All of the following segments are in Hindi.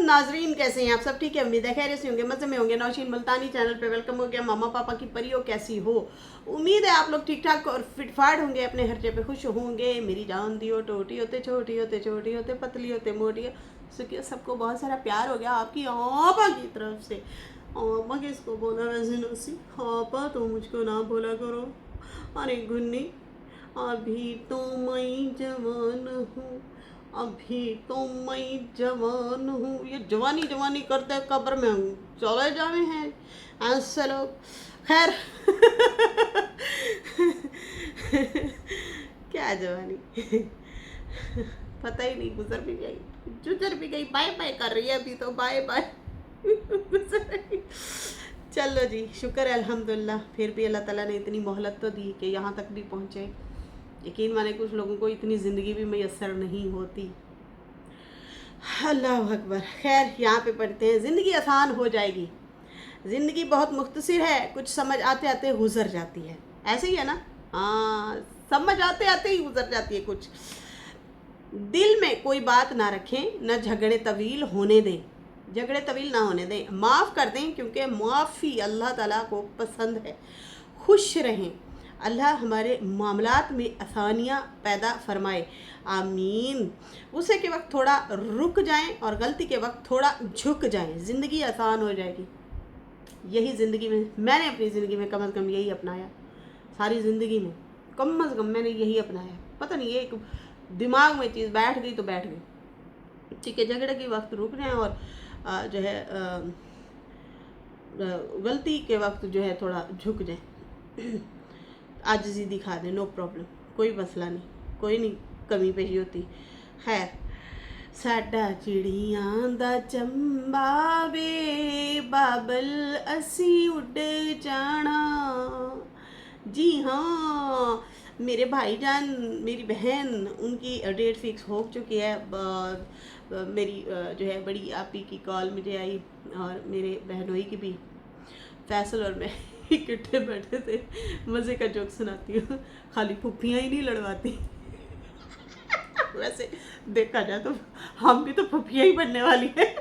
नाजरीन, कैसे हैं आप सब? ठीक है, उम्मीद है खैर से होंगे, मज़े में होंगे। नौशीन मुल्तानी चैनल पे वेलकम हो गया। मामा पापा की परियों कैसी हो? उम्मीद है आप लोग ठीक ठाक और फिटफाट होंगे, अपने हर्चे पे खुश होंगे। मेरी जान दियो, टोटी होते छोटी होते छोटी होते पतली होते मोटी हो। सबको बहुत सारा प्यार हो गया आपकी आपा की तरफ से। आपा किसको बोला वैसे नौसी? आपा तो मुझको ना बोला करो। अरे गुन्नी, अभी तो मैं जवान हूँ, अभी तो मैं जवान हूँ। ये जवानी जवानी करते कब्र में हूँ, चले जावे हैं ऐसे लोग। खैर क्या जवानी पता ही नहीं, गुजर भी गई, गुजर भी गई, बाय बाय कर रही है अभी तो, बाय बाय गुजर गई। चलो जी, शुक्र है अल्हम्दुलिल्लाह, फिर भी अल्लाह ताला ने इतनी मोहलत तो दी कि यहाँ तक भी पहुँचे। यकीन माने कुछ लोगों को इतनी ज़िंदगी भी मैसर नहीं होती। अल्लाह अकबर। खैर यहाँ पे पढ़ते हैं, ज़िंदगी आसान हो जाएगी। ज़िंदगी बहुत मुख्तसर है, कुछ समझ आते आते गुजर जाती है। ऐसे ही है ना? हाँ, समझ आते आते ही गुजर जाती है कुछ। दिल में कोई बात ना रखें, न झगड़े तवील होने दें, झगड़े तवील ना होने दें, माफ़ कर दें क्योंकि माफ़ी अल्लाह ताला को पसंद है। खुश रहें, अल्लाह हमारे मामलात में आसानियाँ पैदा फरमाए, आमीन। गुस्से के वक्त थोड़ा रुक जाएं और गलती के वक्त थोड़ा झुक जाएं, ज़िंदगी आसान हो जाएगी। यही ज़िंदगी में मैंने अपनी ज़िंदगी में कम अज़ कम यही अपनाया। सारी ज़िंदगी में कम अज़ कम मैंने यही अपनाया। पता नहीं, ये एक दिमाग में चीज़ बैठ गई तो बैठ गई। ठीक है, झगड़े के वक्त रुक जाएं और जो है गलती के वक्त जो है थोड़ा झुक जाएं, आजिज़ी दिखा दें, नो प्रॉब्लम, कोई मसला नहीं, कोई नहीं कमी पेशी होती। खैर, साडा चिड़ियां दा चंबा वे बाबल असी उड़ जाना। जी हाँ, मेरे भाईजान, मेरी बहन, उनकी डेट फिक्स हो चुकी है। मेरी जो है बड़ी आपी की कॉल मुझे आई और मेरे बहनोई की भी। फैसल और मैं इकट्ठे बैठे थे, मज़े का जोक सुनाती हूँ। खाली फुफ्फियाँ ही नहीं लड़वाती वैसे देखा जाए तो हम भी तो फुफ्फियाँ ही बनने वाली है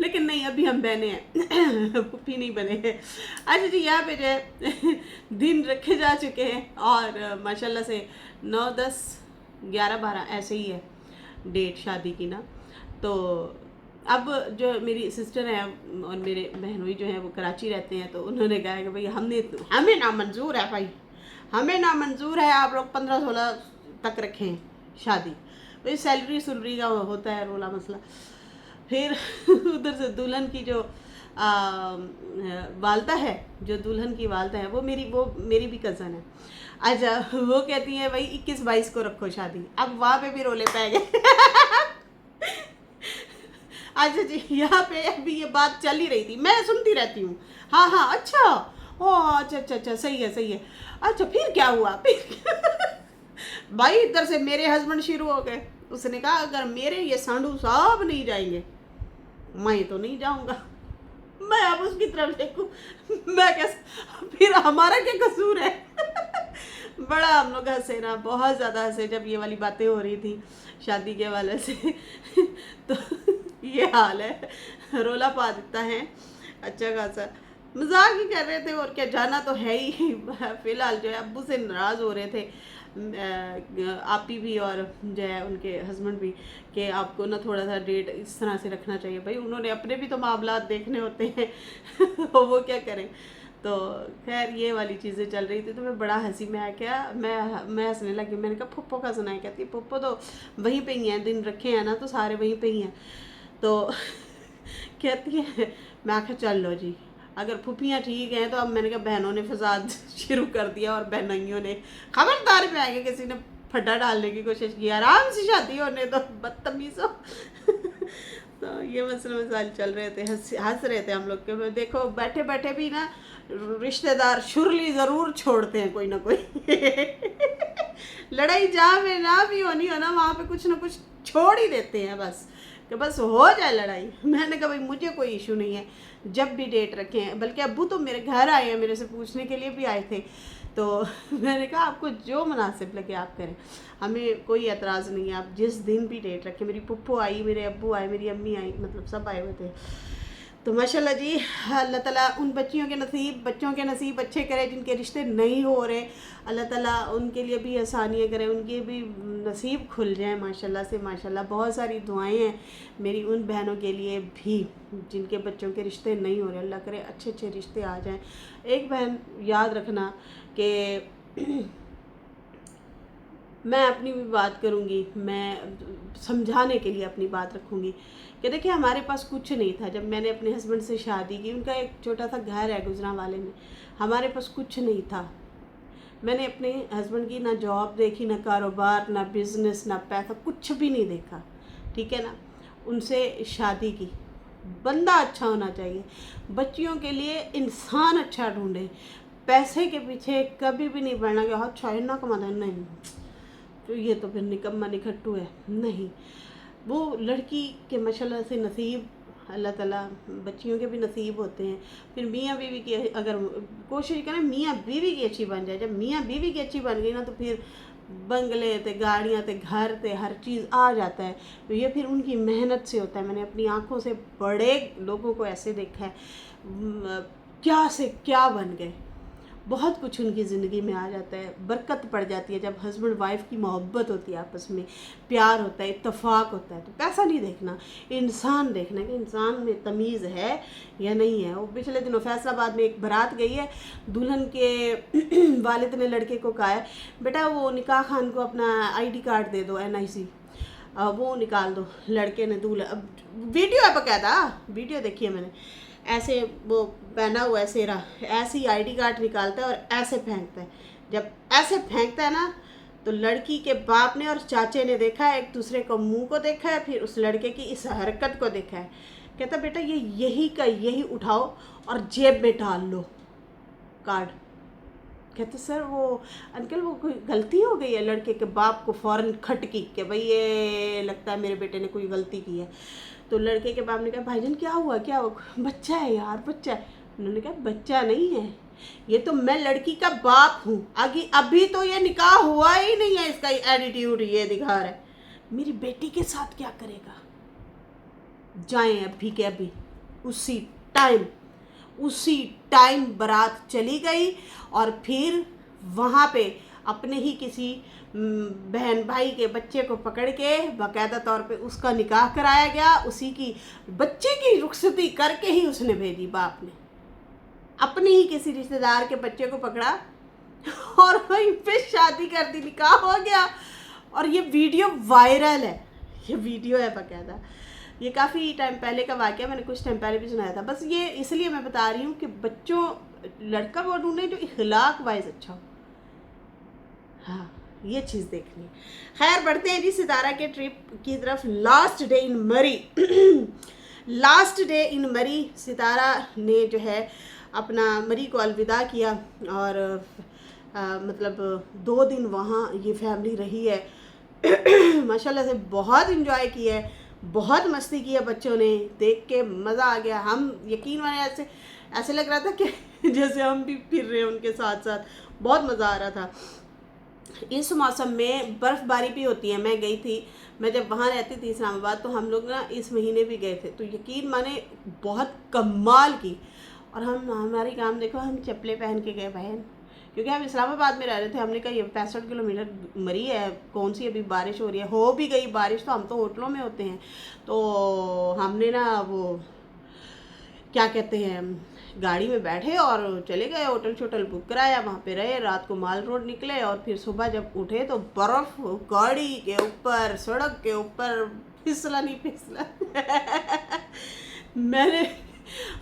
लेकिन नहीं, अभी हम बहने हैं फुफ्फी नहीं बने हैं। अच्छा जी, यहाँ पे जो है दिन रखे जा चुके हैं और माशाल्लाह से 9, 10, 11, 12 ऐसे ही है डेट शादी की ना। तो अब जो मेरी सिस्टर है और मेरे बहनोई जो हैं वो कराची रहते हैं, तो उन्होंने कहा कि भाई हमें ना मंजूर है, भाई हमें ना मंजूर है, आप लोग 15-16 तक रखें शादी। भाई सैलरी सुलरी का होता है रोला मसला। फिर उधर से दुल्हन की जो वालदा है, जो दुल्हन की वालदा है वो मेरी भी कज़न है। अच्छा, वो कहती है भाई 21-22 को रखो शादी। अब वहाँ पे भी रोले पै गए अच्छा जी, यहाँ पे अभी ये बात चल ही रही थी, मैं सुनती रहती हूँ। हाँ हाँ, अच्छा, ओ अच्छा अच्छा अच्छा, सही है सही है। अच्छा, फिर क्या हुआ? फिर भाई इधर से मेरे हस्बैंड शुरू हो गए। उसने कहा अगर मेरे ये सांडू साहब नहीं जाएंगे मैं तो नहीं जाऊंगा। मैं अब उसकी तरफ देखूं, मैं कैसे, फिर हमारा क्या कसूर है बड़ा हम लोग हंसे ना, बहुत ज़्यादा हंसे जब ये वाली बातें हो रही थी शादी के वाले से तो ये हाल है, रोला पा देता है अच्छा खासा। मजाक ही कर रहे थे और क्या, जाना तो है ही। फिलहाल जो है अब्बू से नाराज़ हो रहे थे आपी भी और जो है उनके हस्बैंड भी, कि आपको ना थोड़ा सा डेट इस तरह से रखना चाहिए। भाई उन्होंने अपने भी तो मामलात देखने होते हैं वो क्या करें। तो खैर ये वाली चीज़ें चल रही थी, तो मैं बड़ा हंसी में आ गया, मैं हंसने लगी। मैंने कहा फुप्पो का सुनाई? कहती है फुप्पो तो वहीं पे ही हैं, दिन रखे हैं ना तो सारे वहीं पे ही हैं। तो कहती है, मैं आखिर चल लो जी, अगर फुफियाँ ठीक हैं तो अब मैंने कहा बहनों ने फसाद शुरू कर दिया और बहनोइयों ने खबरदार में आगे किसी ने फटा डालने की कोशिश की, आराम से शादी होने दो बदतमीज़ हो तो ये मसले मसाइल चल रहे थे, हंस रहे थे हम लोग के। देखो बैठे बैठे भी ना रिश्तेदार शुरली ज़रूर छोड़ते हैं कोई ना कोई लड़ाई जहाँ में ना भी होनी हो ना, वहाँ पे कुछ ना कुछ छोड़ ही देते हैं बस, कि बस हो जाए लड़ाई। मैंने कहा भाई मुझे कोई इशू नहीं है, जब भी डेट रखें। बल्कि अब्बू तो मेरे घर आए हैं, मेरे से पूछने के लिए भी आए थे तो मैंने कहा आपको जो मुनासिब लगे आप करें, हमें कोई एतराज़ नहीं है, आप जिस दिन भी डेट रखें। मेरी पुप्पो आई, मेरे अब्बू आए, मेरी अम्मी आई, मतलब सब आए हुए थे। तो माशाल्लाह जी, अल्लाह ताला उन बच्चों के नसीब अच्छे करे जिनके रिश्ते नहीं हो रहे। अल्लाह ताला उनके लिए भी आसानियाँ करे, उनके भी नसीब खुल जाए माशाल्लाह से माशाल्लाह। बहुत सारी दुआएं हैं मेरी उन बहनों के लिए भी जिनके बच्चों के रिश्ते नहीं हो रहे। अल्लाह करे अच्छे अच्छे रिश्ते आ जाएं। एक बहन याद रखना कि मैं अपनी भी बात करूँगी, मैं समझाने के लिए अपनी बात रखूँगी कि देखिए हमारे पास कुछ नहीं था जब मैंने अपने हस्बैंड से शादी की। उनका एक छोटा सा घर है गुजरांवाले में, हमारे पास कुछ नहीं था। मैंने अपने हस्बैंड की ना जॉब देखी, ना कारोबार, ना बिज़नेस, ना पैसा, कुछ भी नहीं देखा, ठीक है ना। उनसे शादी की। बंदा अच्छा होना चाहिए, बच्चियों के लिए इंसान अच्छा ढूंढे, पैसे के पीछे कभी भी नहीं पड़ना कि हाँ चाहे ना कमाता है, नहीं तो ये तो फिर निकम्मा निखट्टू है। नहीं, वो लड़की के माशाल्लाह से नसीब अल्लाह ताला बच्चियों के भी नसीब होते हैं। फिर मियाँ बीवी की अगर कोशिश करें मियाँ बीवी की अच्छी बन जाए, जब मियाँ बीवी की अच्छी बन गई ना तो फिर बंगले थे, गाड़ियाँ थे, घर थे, हर चीज़ आ जाता है। तो ये फिर उनकी मेहनत से होता है। मैंने अपनी आँखों से बड़े लोगों को ऐसे देखा है, क्या से क्या बन गए। बहुत कुछ उनकी ज़िंदगी में आ जाता है, बरकत पड़ जाती है जब हस्बैंड वाइफ की मोहब्बत होती है, आपस में प्यार होता है, इत्तेफाक होता है। तो पैसा नहीं देखना, इंसान देखना कि इंसान में तमीज़ है या नहीं है। वो पिछले दिनों फैसलाबाद में एक बारात गई है, दुल्हन के वालिद ने लड़के को कहा है बेटा वो निकाह खान को अपना ID कार्ड दे दो, NIC वो निकाल दो। लड़के ने दूल्हा, अब वीडियो है बकायदा, वीडियो देखी है मैंने, ऐसे वो पहना हुआ है सेरा, ऐसे ही ID कार्ड निकालता है और ऐसे फेंकता है। जब ऐसे फेंकता है ना तो लड़की के बाप ने और चाचे ने देखा है, एक दूसरे को मुंह को देखा है, फिर उस लड़के की इस हरकत को देखा है। कहता बेटा ये यही का यही उठाओ और जेब में डाल लो कार्ड। कहते सर वो अंकल वो कोई गलती हो गई है। लड़के के बाप को फ़ौरन खटकी कि भाई ये लगता है मेरे बेटे ने कोई गलती की है। तो लड़के के बाप ने कहा भाईजान क्या हुआ क्या हुआ? बच्चा है यार बच्चा है। उन्होंने कहा बच्चा नहीं है, ये तो मैं लड़की का बाप हूँ, आगे अभी तो ये निकाह हुआ ही नहीं है, इसका एटीट्यूड ये दिखा रहा है। मेरी बेटी के साथ क्या करेगा? जाएं अभी के अभी। उसी टाइम बारात चली गई और फिर वहाँ पे अपने ही किसी बहन भाई के बच्चे को पकड़ के बाकायदा तौर पे उसका निकाह कराया गया। उसी की बच्चे की रुखसती करके ही उसने भेजी, बाप ने अपने ही किसी रिश्तेदार के बच्चे को पकड़ा और वहीं पे शादी कर दी, निकाह हो गया। और ये वीडियो वायरल है, ये वीडियो है बाकायदा। ये काफ़ी टाइम पहले का वाक़या, मैंने कुछ टाइम पहले भी सुनाया था। बस ये इसलिए मैं बता रही हूँ कि बच्चों लड़का वो ढूंढे जो इखलाक वाइज अच्छा हो। हाँ, ये चीज़ देखनी। खैर बढ़ते हैं जी सितारा के ट्रिप की तरफ। लास्ट डे इन मरी सितारा ने जो है अपना मरी को अलविदा किया और मतलब 2 दिन वहाँ ये फैमिली रही है। माशाल्लाह से बहुत इन्जॉय किया है, बहुत मस्ती की है बच्चों ने, देख के मज़ा आ गया। हम यकीन माने ऐसे लग रहा था कि जैसे हम भी फिर रहे हैं उनके साथ साथ, बहुत मज़ा आ रहा था। इस मौसम में बर्फ़बारी भी होती है। मैं गई थी, मैं जब वहाँ रहती थी इस्लामाबाद, तो हम लोग ना इस महीने भी गए थे, तो यकीन माने बहुत कमाल की। और हमारी काम देखो, हम चप्पलें पहन के गए बहन, क्योंकि हम इस्लामाबाद में रह रहे थे। हमने कहा ये 65 किलोमीटर मरी है, कौन सी अभी बारिश हो रही है, हो भी गई बारिश तो हम तो होटलों में होते हैं। तो हमने ना वो क्या कहते हैं गाड़ी में बैठे और चले गए, होटल शोटल बुक कराया, वहाँ पे रहे, रात को माल रोड निकले और फिर सुबह जब उठे तो बर्फ़ गाड़ी के ऊपर, सड़क के ऊपर, फिसला नहीं फिसला।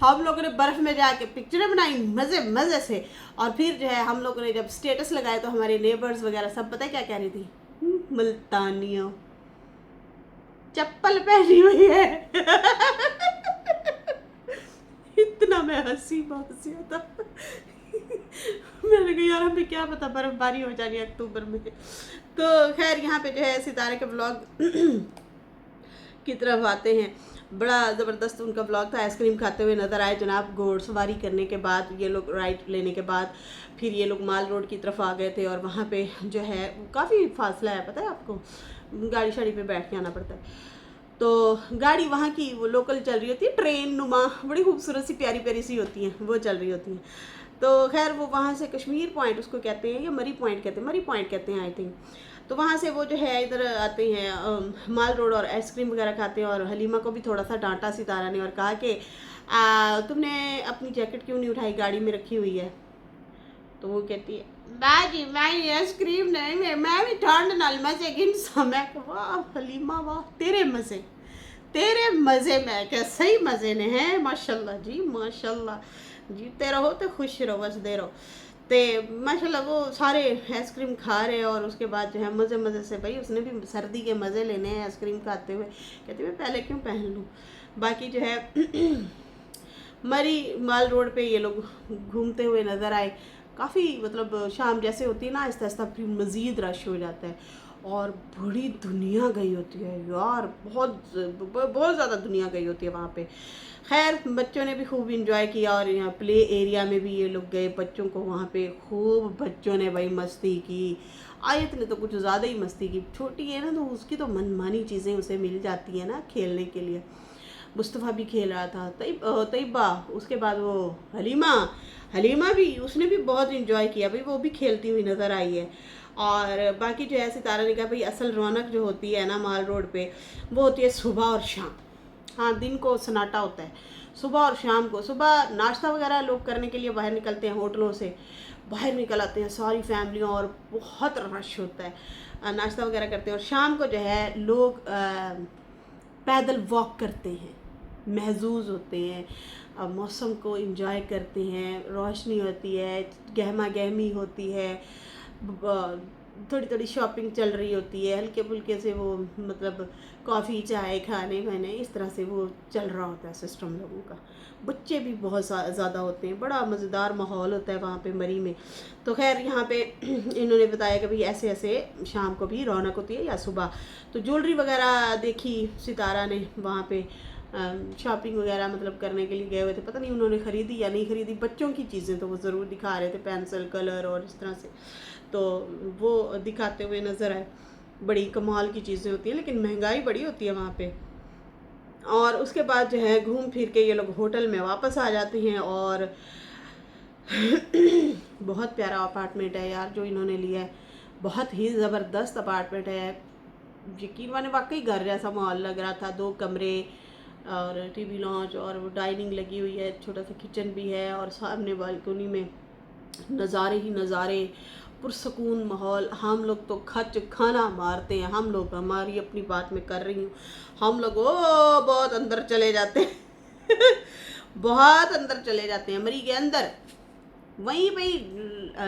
हम लोगों ने बर्फ़ में जाके पिक्चरें बनाई मज़े से। और फिर जो है हम लोगों ने जब स्टेटस लगाया तो हमारे नेबर्स वगैरह सब पता है क्या कह रही थी? मुल्तानियों चप्पल पहनी हुई है। इतना मैं हंसी था। मैंने कहा यार हमें क्या पता बर्फबारी हो जानी है अक्टूबर में। तो खैर यहाँ पे जो है सितारे के ब्लॉग की तरफ आते हैं। बड़ा ज़बरदस्त उनका ब्लॉग था। आइसक्रीम खाते हुए नज़र आए जनाब। घोड़सवारी करने के बाद ये लोग राइड लेने के बाद फिर ये लोग माल रोड की तरफ आ गए थे, और वहाँ पे जो है काफ़ी फासला है, पता है आपको, गाड़ी शाड़ी पे बैठ के आना पड़ता है। तो गाड़ी वहाँ की वो लोकल चल रही होती है, ट्रेन नुमा, बड़ी खूबसूरत सी प्यारी प्यारी सी होती हैं, वो चल रही होती हैं। तो खैर वो वहाँ से कश्मीर पॉइंट उसको कहते हैं, या मरी पॉइंट कहते हैं, मरी पॉइंट कहते हैं आई थिंक। तो वहाँ से वो जो है इधर आते हैं माल रोड, और आइसक्रीम वगैरह खाते हैं। और हलीमा को भी थोड़ा सा डांटा सितारा ने और कहा कि तुमने अपनी जैकेट क्यों नहीं उठाई, गाड़ी में रखी हुई है। तो वो कहती है बाजी मैं आइसक्रीम नहीं, मैं भी ठंड नाल मजे गिनसा। मैं वाह हलीमा वाह, तेरे मज़े, मैं क्या सही मज़े ने हैं, माशाल्लाह जी माशाल्लाह, जीते रहो तो खुश रहो, बसते रहो। ते माशाल्लाह वो सारे आइसक्रीम खा रहे हैं, और उसके बाद जो है मज़े मज़े से, भाई उसने भी सर्दी के मज़े लेने हैं आइसक्रीम खाते हुए। कहते मैं पहले क्यों पहन लूँ। बाकी जो है मरी माल रोड पे ये लोग घूमते हुए नज़र आए। काफ़ी मतलब शाम जैसे होती है ना, आहिस्ता आहिस्ता फिर मज़ीद रश हो जाता है, और बड़ी दुनिया गई होती है यार, बहुत ज़्यादा दुनिया गई होती है वहाँ पे। खैर बच्चों ने भी खूब इंजॉय किया, और यहाँ प्ले एरिया में भी ये लोग गए, बच्चों को वहाँ पे खूब बच्चों ने भाई मस्ती की। आयत ने तो कुछ ज़्यादा ही मस्ती की, छोटी है ना तो उसकी तो मनमानी चीज़ें उसे मिल जाती है ना खेलने के लिए। मुस्तफ़ा भी खेल रहा था, तैयबा, उसके बाद वो हलीमा भी, उसने भी बहुत इंजॉय किया भाई, वो भी खेलती हुई नज़र आई है। और बाकी जो है सितारा ने कहा भाई असल रौनक जो होती है ना माल रोड पे, वो होती है सुबह और शाम। हाँ दिन को सन्नाटा होता है, सुबह और शाम को। सुबह नाश्ता वगैरह लोग करने के लिए बाहर निकलते हैं, होटलों से बाहर निकल आते हैं सारी फैमिलियाँ, और बहुत रश होता है, नाश्ता वगैरह करते हैं। और शाम को जो है लोग पैदल वॉक करते हैं, महजूज होते हैं, मौसम को एंजॉय करते हैं, रोशनी होती है, गहमा गहमी होती है, थोड़ी थोड़ी शॉपिंग चल रही होती है, हल्के फुल्के से वो मतलब कॉफ़ी चाय खाने मैंने इस तरह से वो चल रहा होता है सिस्टम लोगों का। बच्चे भी बहुत ज़्यादा होते हैं, बड़ा मज़ेदार माहौल होता है वहाँ पे मरी में। तो खैर यहाँ पे इन्होंने बताया कि भाई ऐसे ऐसे शाम को भी रौनक होती है या सुबह। तो ज्वेलरी वगैरह देखी सितारा ने वहाँ पे, शॉपिंग वगैरह मतलब करने के लिए गए हुए थे, पता नहीं उन्होंने ख़रीदी या नहीं ख़रीदी। बच्चों की चीज़ें तो वो ज़रूर दिखा रहे थे, पेंसिल कलर और इस तरह से, तो वो दिखाते हुए नज़र आए। बड़ी कमाल की चीज़ें होती हैं, लेकिन महंगाई बड़ी होती है वहाँ पे। और उसके बाद जो है घूम फिर के ये लोग होटल में वापस आ जाते हैं, और बहुत प्यारा अपार्टमेंट है यार जो इन्होंने लिया है, बहुत ही ज़बरदस्त अपार्टमेंट है। यकीन माने वाकई घर जैसा माहौल लग रहा था। 2 कमरे और टीवी लॉन्च, और वो डाइनिंग लगी हुई है, छोटा सा किचन भी है, और सामने बालकनी में नज़ारे ही नज़ारे, पुरसकून माहौल। हम लोग तो खच खाना मारते हैं, हम लोग, हमारी अपनी बात मैं कर रही हूँ, हम लोग ओ बहुत अंदर चले जाते हैं बहुत अंदर चले जाते हैं, मरी के अंदर, वहीं पे ही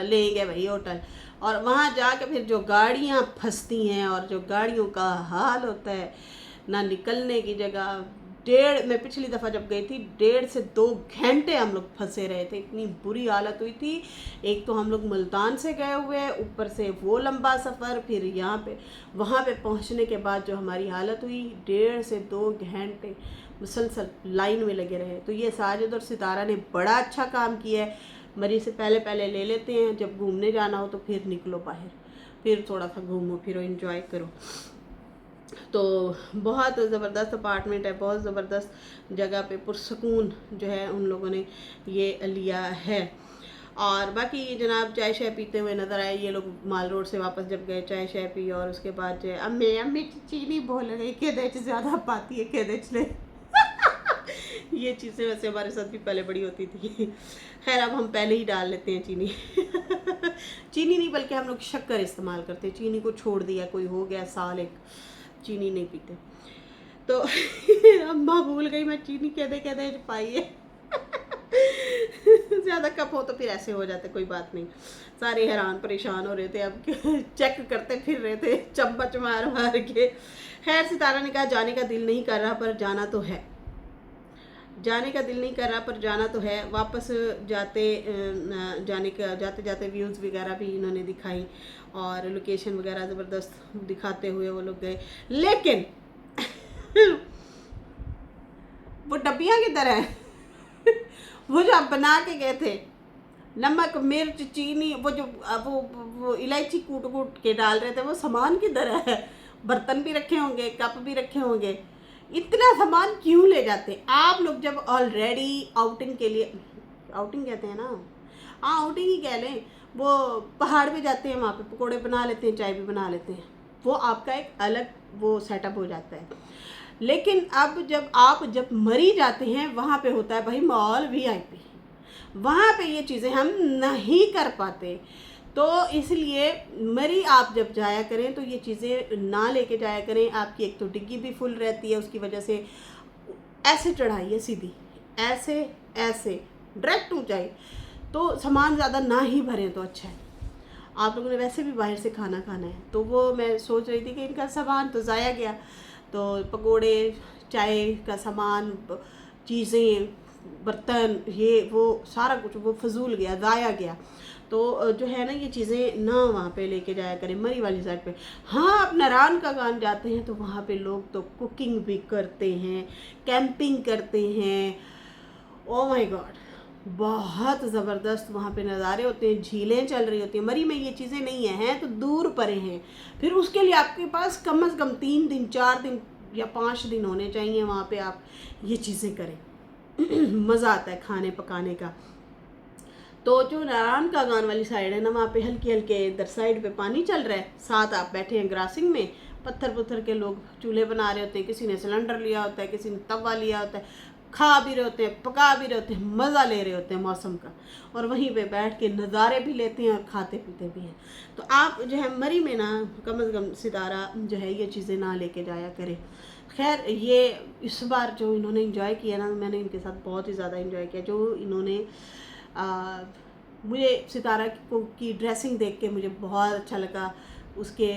लेंगे भाई होटल। और वहाँ जाके फिर जो गाड़ियाँ फंसती हैं, और जो गाड़ियों का हाल होता है ना, निकलने की जगह। मैं पिछली दफ़ा जब गई थी 1.5 से 2 घंटे हम लोग फंसे रहे थे, इतनी बुरी हालत हुई थी। एक तो हम लोग मुल्तान से गए हुए, ऊपर से वो लंबा सफ़र, फिर यहाँ पे वहाँ पे पहुँचने के बाद जो हमारी हालत हुई, 1.5 से 2 घंटे मुसलसल लाइन में लगे रहे। तो ये साजिद और सितारा ने बड़ा अच्छा काम किया है। मरी से पहले पहले ले लेते हैं, जब घूमने जाना हो तो फिर निकलो बाहर, फिर थोड़ा सा घूमो फिरो, एंजॉय करो। तो बहुत ज़बरदस्त अपार्टमेंट है, बहुत ज़बरदस्त जगह पे पुरसकून जो है उन लोगों ने ये लिया है। और बाकी जनाब चाय शाय पीते हुए नज़र आए ये लोग माल रोड से वापस जब गए, चाय शाय पी, और उसके बाद जो है अम्मी चीनी बोल रही के ज़्यादा पाती है के ले ये चीज़ें वैसे हमारे साथ भी पहले बड़ी होती थी। खैर अब हम पहले ही डाल लेते हैं चीनी चीनी नहीं बल्कि हम लोग शक्कर इस्तेमाल करते हैं, चीनी को छोड़ दिया, कोई हो गया साल एक चीनी नहीं पीते। तो अम्मा भूल गई मैं चीनी कहते पाई है ज़्यादा कप हो तो फिर ऐसे हो जाते, कोई बात नहीं। सारे हैरान परेशान हो रहे थे, अब चेक करते फिर रहे थे चम्मच मार मार के। खैर सितारा ने कहा जाने का दिल नहीं कर रहा पर जाना तो है, जाने का दिल नहीं कर रहा पर जाना तो है। वापस जाते जाते व्यूज़ वगैरह भी इन्होंने दिखाई, और लोकेशन वगैरह ज़बरदस्त दिखाते हुए वो लोग गए। लेकिन रबिया किधर है? वो जो आप बना के गए थे, नमक मिर्च चीनी, वो जो वो इलायची कूट कूट के डाल रहे थे, वो सामान किधर है? बर्तन भी रखे होंगे, कप भी रखे होंगे, इतना सामान क्यों ले जाते आप लोग? जब ऑलरेडी आउटिंग के लिए, आउटिंग कहते हैं ना, हाँ आउटिंग ही कह लें, वो पहाड़ पे जाते हैं, वहाँ पे पकोड़े बना लेते हैं, चाय भी बना लेते हैं, वो आपका एक अलग वो सेटअप हो जाता है। लेकिन अब जब आप मरी जाते हैं, वहाँ पे होता है भाई मॉल VIP, वहाँ पे ये चीज़ें हम नहीं कर पाते। तो इसलिए मरी आप जब जाया करें तो ये चीज़ें ना लेके जाया करें। आपकी एक तो डिग्गी भी फुल रहती है, उसकी वजह से ऐसे चढ़ाई है सीधी, ऐसे ऐसे डायरेक्ट ऊंचाई, तो सामान ज़्यादा ना ही भरें तो अच्छा है। आप लोगों ने वैसे भी बाहर से खाना खाना है, तो वो मैं सोच रही थी कि इनका सामान तो ज़ाया गया, तो पकोड़े, चाय का सामान, चीज़ें, बर्तन, ये वो सारा कुछ वो फजूल गया, ज़ाया गया। तो जो है ना, ये चीज़ें ना वहाँ पे लेके जाया करें मरी वाली साइड पे। हाँ, आप नारायण का गान जाते हैं तो वहाँ पे लोग तो कुकिंग भी करते हैं, कैंपिंग करते हैं। ओ माय गॉड, बहुत ज़बरदस्त वहाँ पे नज़ारे होते हैं, झीलें चल रही होती हैं। मरी में ये चीज़ें नहीं हैं तो दूर परे हैं, फिर उसके लिए आपके पास कम से कम 3 दिन 4 दिन या 5 दिन होने चाहिए, वहाँ पे आप ये चीज़ें करें। मज़ा आता है खाने पकाने का। तो जो नारायण का गान वाली साइड है ना, वहाँ पे हल्के हल्के इधर साइड पे पानी चल रहा है, साथ आप बैठे हैं ग्रासिंग में, पत्थर के लोग चूल्हे बना रहे होते हैं, किसी ने सिलेंडर लिया होता है, किसी ने तवा लिया होता है, खा भी रहे होते हैं, पका भी रहे होते हैं, मज़ा ले रहे होते हैं मौसम का, और वहीं पे बैठ के नज़ारे भी लेते हैं और खाते पीते भी हैं। तो आप जो है मरी में ना कम से कम सितारा जो है ये चीज़ें ना लेके जाया करें। खैर, ये इस बार जो इन्होंने इंजॉय किया ना, मैंने इनके साथ बहुत ही ज़्यादा इंजॉय किया। जो इन्होंने मुझे सितारा की ड्रेसिंग देख के मुझे बहुत अच्छा लगा, उसके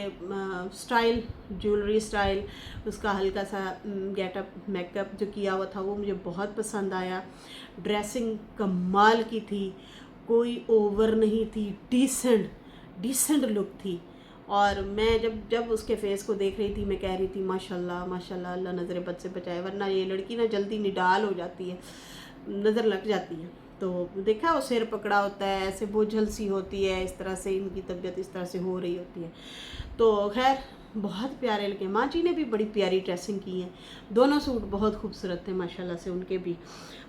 स्टाइल, ज्वेलरी स्टाइल, उसका हल्का सा गेटअप मेकअप जो किया हुआ था वो मुझे बहुत पसंद आया। ड्रेसिंग कमाल की थी, कोई ओवर नहीं थी, डिसेंट लुक थी। और मैं जब उसके फेस को देख रही थी, मैं कह रही थी माशाल्लाह माशाल्लाह, अल्लाह नज़र बद से बचाए, वरना ये लड़की ना जल्दी निडाल हो जाती है, नज़र लग जाती है। तो देखा, वो सिर पकड़ा होता है, ऐसे बोझल सी होती है, इस तरह से इनकी तबीयत इस तरह से हो रही होती है। तो खैर, बहुत प्यारे लगे। माँ जी ने भी बड़ी प्यारी ड्रेसिंग की है, दोनों सूट बहुत खूबसूरत थे माशाल्लाह से, उनके भी,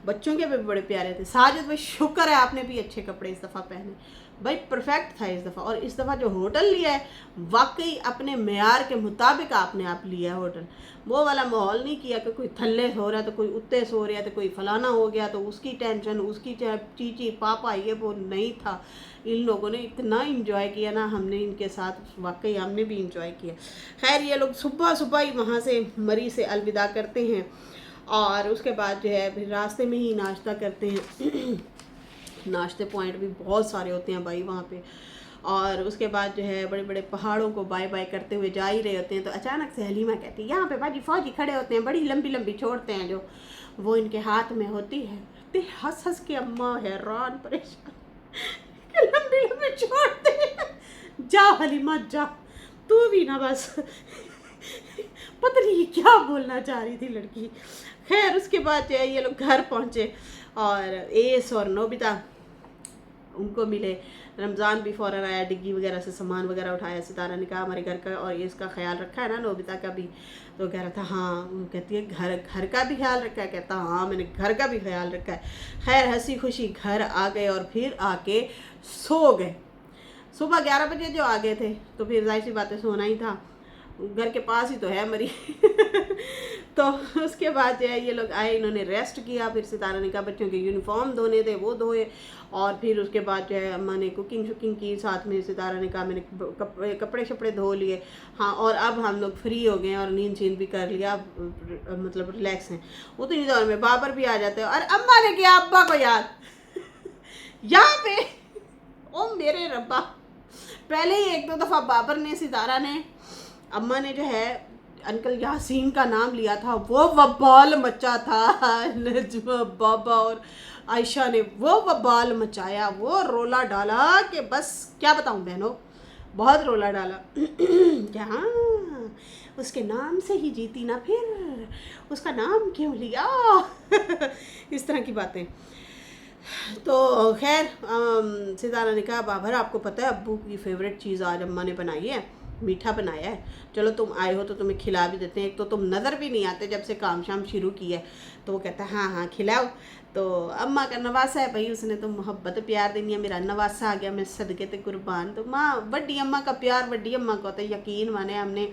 बच्चों के भी बड़े प्यारे थे। साजिद भाई, शुक्र है आपने भी अच्छे कपड़े इस दफ़ा पहने भाई, परफेक्ट था इस दफ़ा। और इस दफ़ा जो होटल लिया है, वाकई अपने मेयार के मुताबिक आपने आप लिया है होटल। वो वाला माहौल नहीं किया कि कोई थल्ले सो रहा है तो कोई उत्ते सो रहा है तो कोई फलाना हो गया तो उसकी टेंशन, उसकी चीची पापा, ये वो नहीं था। इन लोगों ने इतना इंजॉय किया ना, हमने इनके साथ, वाकई हमने भी इंजॉय किया। खैर, ये लोग सुबह ही वहाँ से मरी से अलविदा करते हैं, और उसके बाद जो है फिर रास्ते में ही नाश्ता करते हैं। नाश्ते पॉइंट भी बहुत सारे होते हैं भाई वहाँ पे। और उसके बाद जो है बड़े बड़े पहाड़ों को बाय बाय करते हुए जा ही रहे होते हैं, तो अचानक से हलीमा कहती है, यहाँ पे बाजी फौजी खड़े होते हैं, बड़ी लंबी लंबी छोड़ते हैं जो वो इनके हाथ में होती है। तो हंस के अम्मा हैरान परेशान, लंबी लंबी छोड़ते हैं। जा हलीमा जा, तू भी ना बस। पता नहीं क्या बोलना चाह रही थी लड़की। खैर, उसके बाद जो है ये लोग घर पहुँचे, और एस और नोबिता उनको मिले। रमज़ान भी फ़ौरन आया, डिग्गी वगैरह से सामान वगैरह उठाया। सितारा ने कहा हमारे घर का और ये इसका ख्याल रखा है ना, नोबिता का भी? तो कह रहा था हाँ। कहती है घर का भी ख्याल रखा है? कहता हाँ, मैंने घर का भी ख्याल रखा है। खैर, हंसी खुशी घर आ गए और फिर आके सो गए। सुबह 11 बजे जो आ गए थे, तो फिर जाहिर सी बातें सोना ही था, घर के पास ही तो है मरी। तो उसके बाद जो है ये लोग आए, इन्होंने रेस्ट किया। फिर सितारा ने कहा बच्चों के यूनिफॉर्म धोने थे, वो धोए। और फिर उसके बाद जो है अम्मा ने कुकिंग शुकिंग की साथ में। सितारा ने कहा मैंने कपड़े शपड़े धो लिए, हाँ, और अब हम लोग फ्री हो गए और नींद शींद भी कर लिया, मतलब रिलैक्स हैं। उतनी दौर में बाबर भी आ जाते हैं, और अम्मा ने किया अब्बा को याद। यहाँ पे ओ मेरे रब्बा, पहले ही 1-2 दफ़ा बाबर ने, सितारा ने, अम्मा ने जो है अंकल यासीन का नाम लिया था, वो वबाल मचा था। नजमा बाबा और आयशा ने वो वबाल मचाया, वो रोला डाला कि बस क्या बताऊं बहनों, बहुत रोला डाला। क्या उसके नाम से ही जीती ना, फिर उसका नाम क्यों लिया। इस तरह की बातें। तो खैर सितारा ने कहा बाबर आपको पता है अब्बू की फेवरेट चीज़ आज अम्मा ने बनाई है, मीठा बनाया है, चलो तुम आए हो तो तुम्हें खिला भी देते हैं, एक तो तुम नज़र भी नहीं आते जब से काम शाम शुरू की है। तो वो कहता है हाँ हाँ खिलाओ। तो अम्मा का नवासा है भाई, उसने तो मोहब्बत प्यार देनी है, मेरा नवासा आ गया, मैं सदके ते कुर्बान। तो माँ वड्डी अम्मा का प्यार वड्डी अम्मा को होता है, यकीन माने हमने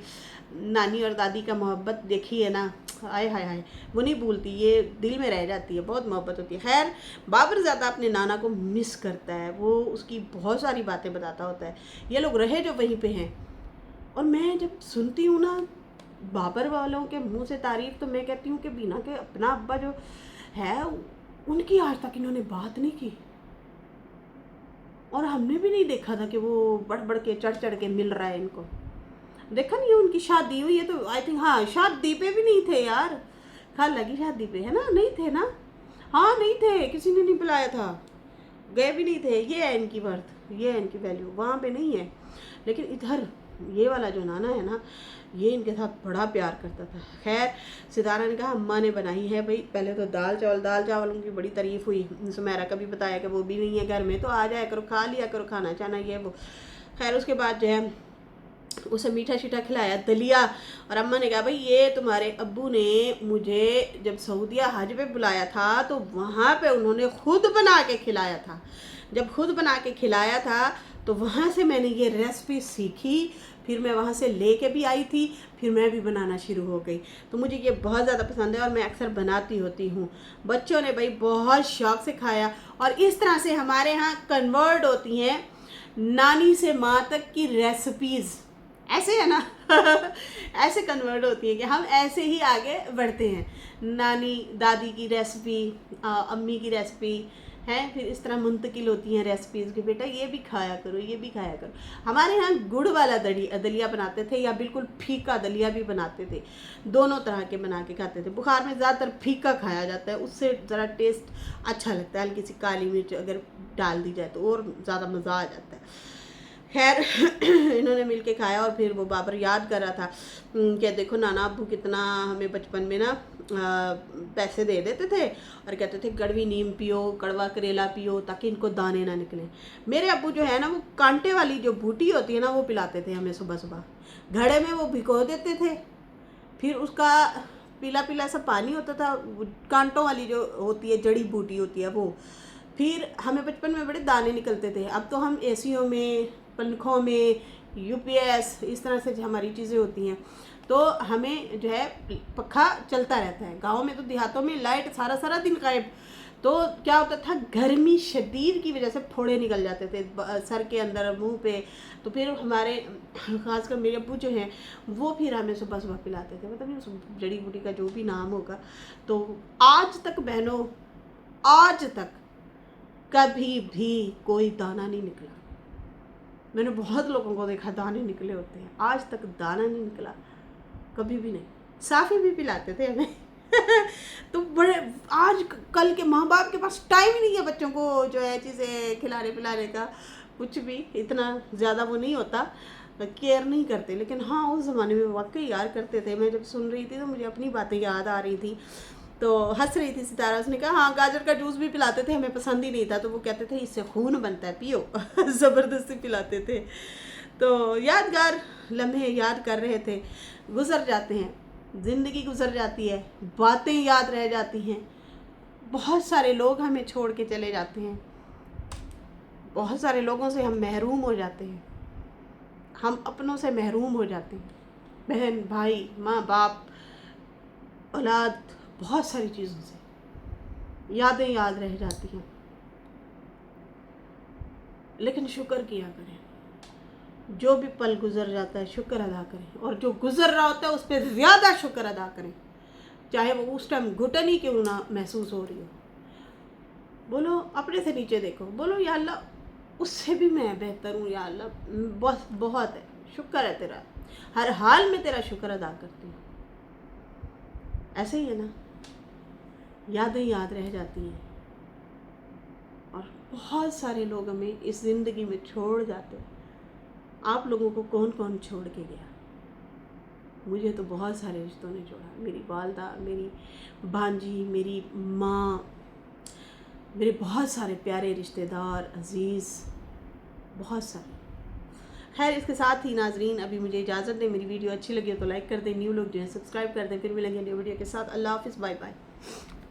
नानी और दादी का मोहब्बत देखी है ना, हाय हाय हाय वो नहीं भूलती, ये दिल में रह जाती है, बहुत मोहब्बत होती है। खैर बाबर ज़्यादा अपने नाना को मिस करता है, वो उसकी बहुत सारी बातें बताता होता है, ये लोग रहे जो वहीं पे हैं। और मैं जब सुनती हूँ ना बाबर वालों के मुंह से तारीफ, तो मैं कहती हूँ कि बीना के अपना अब्बा जो है उनकी आज तक इन्होंने बात नहीं की, और हमने भी नहीं देखा था कि वो बढ़ बढ़ के चढ़ चढ़ के मिल रहा है इनको। देखा नहीं है उनकी शादी हुई है तो आई थिंक, हाँ शादी पे भी नहीं थे यार, खाला की शादी पे है ना, नहीं थे ना, हाँ नहीं थे, किसी ने नहीं बुलाया था, गए भी नहीं थे। ये है इनकी वर्थ, ये है इनकी वैल्यू, वहाँ पे नहीं है। लेकिन इधर ये वाला जो नाना है ना, ये इनके साथ बड़ा प्यार करता था। खैर सितारा ने कहा अम्मा ने बनाई है भाई, पहले तो दाल चावल उनकी बड़ी तारीफ़ हुई, सुमेरा का भी बताया कि वो भी नहीं है घर में तो आ जाया करो, खा लिया करो खाना चाना ये वो। खैर उसके बाद जो है उसे मीठा शीठा खिलाया, दलिया। और अम्मा ने कहा भाई ये तुम्हारे अब्बू ने मुझे जब सऊदिया हज पे बुलाया था तो वहाँ पे उन्होंने खुद बना के खिलाया था, जब खुद बना के खिलाया था तो वहाँ से मैंने ये रेसिपी सीखी, फिर मैं वहाँ से लेके भी आई थी, फिर मैं भी बनाना शुरू हो गई। तो मुझे ये बहुत ज़्यादा पसंद है और मैं अक्सर बनाती होती हूँ। बच्चों ने भाई बहुत शौक से खाया, और इस तरह से हमारे यहाँ कन्वर्ट होती हैं नानी से माँ तक की रेसिपीज़, ऐसे है ना। ऐसे कन्वर्ट होती है कि हम ऐसे ही आगे बढ़ते हैं। नानी दादी की रेसिपी, अम्मी की रेसिपी है, फिर इस तरह मुंतकिल होती हैं रेसिपीज़ कि बेटा ये भी खाया करो, ये भी खाया करो। हमारे यहाँ गुड़ वाला दलिया बनाते थे या बिल्कुल फीका दलिया भी बनाते थे, दोनों तरह के बना के खाते थे। बुखार में ज़्यादातर फीका खाया जाता है, उससे ज़रा टेस्ट अच्छा लगता है, हल्की सी काली मिर्च अगर डाल दी जाए तो और ज़्यादा मज़ा आ जाता है। खैर इन्होंने मिलके खाया, और फिर वो बाबर याद कर रहा था कि देखो नाना अब्बू कितना हमें बचपन में ना पैसे दे देते थे और कहते थे कड़वी नीम पियो, कड़वा करेला पियो ताकि इनको दाने ना निकले। मेरे अब्बू जो है ना वो कांटे वाली जो बूटी होती है ना वो पिलाते थे हमें सुबह सुबह, घड़े में वो भिगो देते थे, फिर उसका पीला पीला सा पानी होता था, कांटों वाली जो होती है जड़ी बूटी होती है वो, फिर हमें बचपन में बड़े दाने निकलते थे। अब तो हम एसियों में, पंखों में, यूपीएस इस तरह से हमारी चीज़ें होती हैं, तो हमें जो है पखा चलता रहता है। गाँव में तो देहातों में लाइट सारा सारा दिन गायब, तो क्या होता था गर्मी शदीद की वजह से फोड़े निकल जाते थे सर के अंदर, मुंह पे। तो फिर हमारे खासकर मेरे अब्बू जो हैं वो फिर हमें सुबह सुबह पिलाते थे, मतलब नहीं उस जड़ी बूटी का जो भी नाम होगा। तो आज तक बहनों, आज तक कभी भी कोई दाना नहीं निकला। मैंने बहुत लोगों को देखा दाने निकले होते हैं, आज तक दाना नहीं निकला, कभी भी नहीं। साफ़ी भी पिलाते थे हमें। तो बड़े आज कल के माँ बाप के पास टाइम ही नहीं है बच्चों को जो है चीज़ें खिलाने पिलाने का, कुछ भी इतना ज़्यादा वो नहीं होता, केयर नहीं करते। लेकिन हाँ उस ज़माने में वाकई यार करते थे। मैं जब सुन रही थी तो मुझे अपनी बातें याद आ रही थी, तो हंस रही थी सितारा। उसने कहा हाँ गाजर का जूस भी पिलाते थे, हमें पसंद ही नहीं था, तो वो कहते थे इससे खून बनता है पियो। ज़बरदस्ती पिलाते थे। तो यादगार लम्हे याद कर रहे थे, गुज़र जाते हैं, ज़िंदगी गुज़र जाती है, बातें याद रह जाती हैं, बहुत सारे लोग हमें छोड़ के चले जाते हैं, बहुत सारे लोगों से हम महरूम हो जाते हैं, हम अपनों से महरूम हो जाते हैं, बहन भाई माँ बाप औलाद, बहुत सारी चीज़ों से यादें याद रह जाती हैं। लेकिन शुक्र किया करें, जो भी पल गुजर जाता है शुक्र अदा करें, और जो गुजर रहा होता है उस पर ज़्यादा शुक्र अदा करें, चाहे वो उस टाइम घुटन ही क्यों ना महसूस हो रही हो। बोलो अपने से नीचे देखो, बोलो या अल्लाह उससे भी मैं बेहतर हूँ, या अल्लाह बस बहुत है, शुक्र है तेरा, हर हाल में तेरा शुक्र अदा करती हूँ। ऐसे ही है ना, यादें याद रह जाती हैं, और बहुत सारे लोग हमें इस ज़िंदगी में छोड़ जाते हैं। आप लोगों को कौन कौन छोड़ के गया, मुझे तो बहुत सारे रिश्तों ने जोड़ा, मेरी वालदा, मेरी भांजी, मेरी माँ, मेरे बहुत सारे प्यारे रिश्तेदार, अज़ीज़, बहुत सारे। खैर, इसके साथ ही नाजरीन अभी मुझे इजाज़त दें। मेरी वीडियो अच्छी लगी हो तो लाइक कर दें, न्यू लोग जो है सब्सक्राइब कर दें। फिर मिलेंगे न्यू वीडियो के साथ। अल्लाह हाफ़िज़, बाय बाय।